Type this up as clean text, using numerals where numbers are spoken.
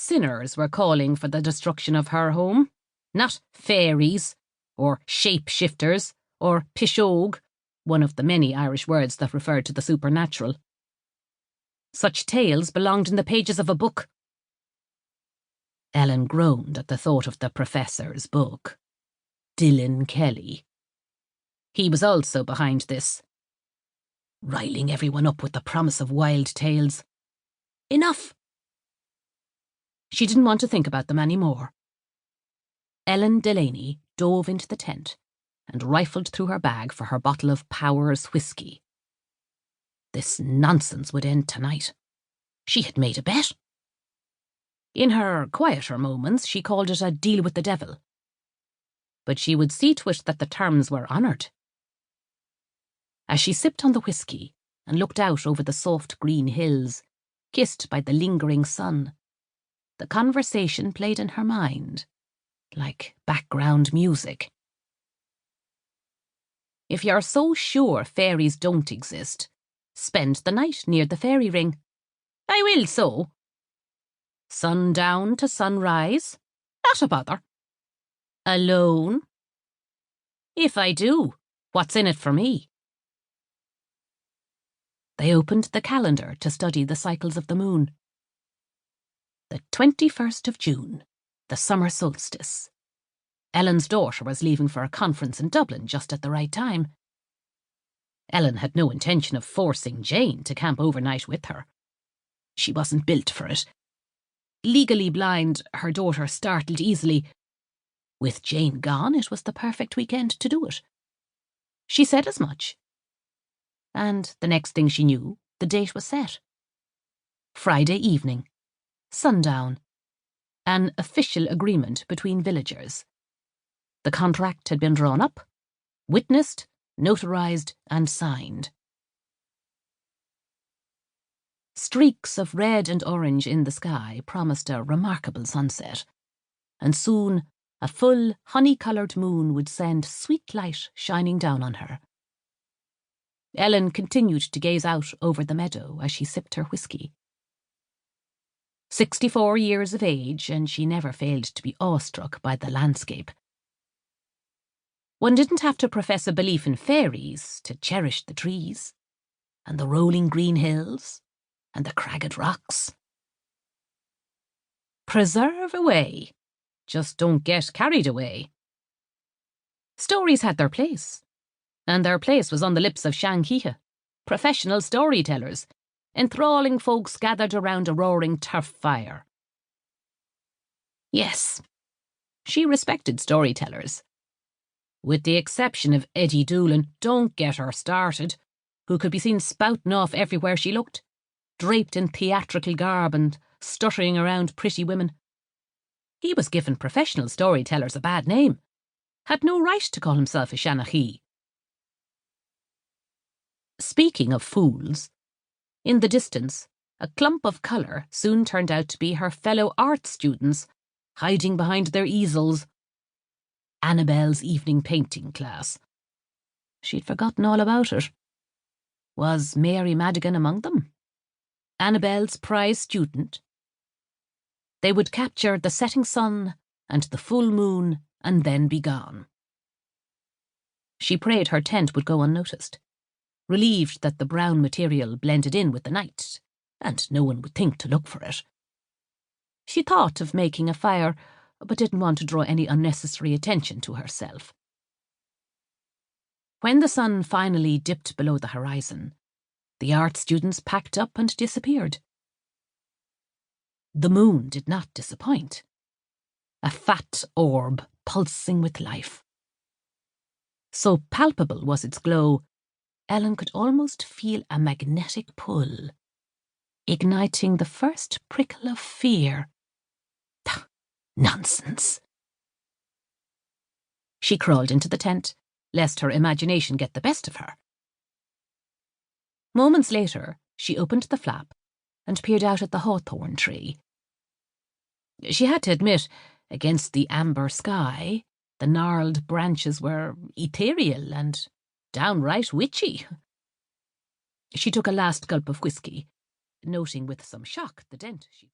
sinners were calling for the destruction of her home, not fairies, or shapeshifters, or pishogue, one of the many Irish words that referred to the supernatural. Such tales belonged in the pages of a book. Ellen groaned at the thought of the professor's book. Dylan Kelly. He was also behind this, riling everyone up with the promise of wild tales. Enough! She didn't want to think about them any more. Ellen Delaney dove into the tent and rifled through her bag for her bottle of Powers whiskey. This nonsense would end tonight. She had made a bet. In her quieter moments, she called it a deal with the devil. But she would see to it that the terms were honoured. As she sipped on the whiskey and looked out over the soft green hills, kissed by the lingering sun, the conversation played in her mind, like background music. If you're so sure fairies don't exist, spend the night near the fairy ring. I will so. Sundown to sunrise, not a bother. Alone? If I do, what's in it for me? They opened the calendar to study the cycles of the moon. The 21st of June, the summer solstice. Ellen's daughter was leaving for a conference in Dublin just at the right time. Ellen had no intention of forcing Jane to camp overnight with her. She wasn't built for it. Legally blind, her daughter startled easily. With Jane gone, it was the perfect weekend to do it. She said as much. And the next thing she knew, the date was set. Friday evening. Sundown. An official agreement between villagers. The contract had been drawn up, witnessed, notarized, and signed. Streaks of red and orange in the sky promised a remarkable sunset, and soon a full, honey-coloured moon would send sweet light shining down on her. Ellen continued to gaze out over the meadow as she sipped her whiskey. 64 years of age, and she never failed to be awestruck by the landscape. One didn't have to profess a belief in fairies to cherish the trees, and the rolling green hills, and the cragged rocks. Preserve away. Just don't get carried away. Stories had their place, and their place was on the lips of Shankiha, professional storytellers, enthralling folks gathered around a roaring turf fire. Yes, she respected storytellers. With the exception of Eddie Doolan, don't get her started, who could be seen spouting off everywhere she looked, draped in theatrical garb and stuttering around pretty women. He was giving professional storytellers a bad name, had no right to call himself a Shanachie. Speaking of fools, in the distance, a clump of colour soon turned out to be her fellow art students, hiding behind their easels. Annabelle's evening painting class. She'd forgotten all about it. Was Mary Madigan among them? Annabelle's prize student? They would capture the setting sun and the full moon and then be gone. She prayed her tent would go unnoticed, relieved that the brown material blended in with the night and no one would think to look for it. She thought of making a fire, but didn't want to draw any unnecessary attention to herself. When the sun finally dipped below the horizon, the art students packed up and disappeared. The moon did not disappoint. A fat orb pulsing with life. So palpable was its glow, Ellen could almost feel a magnetic pull, igniting the first prickle of fear. Nonsense. She crawled into the tent, lest her imagination get the best of her. Moments later, she opened the flap and peered out at the hawthorn tree. She had to admit, against the amber sky, the gnarled branches were ethereal and downright witchy. She took a last gulp of whiskey, noting with some shock the dent she'd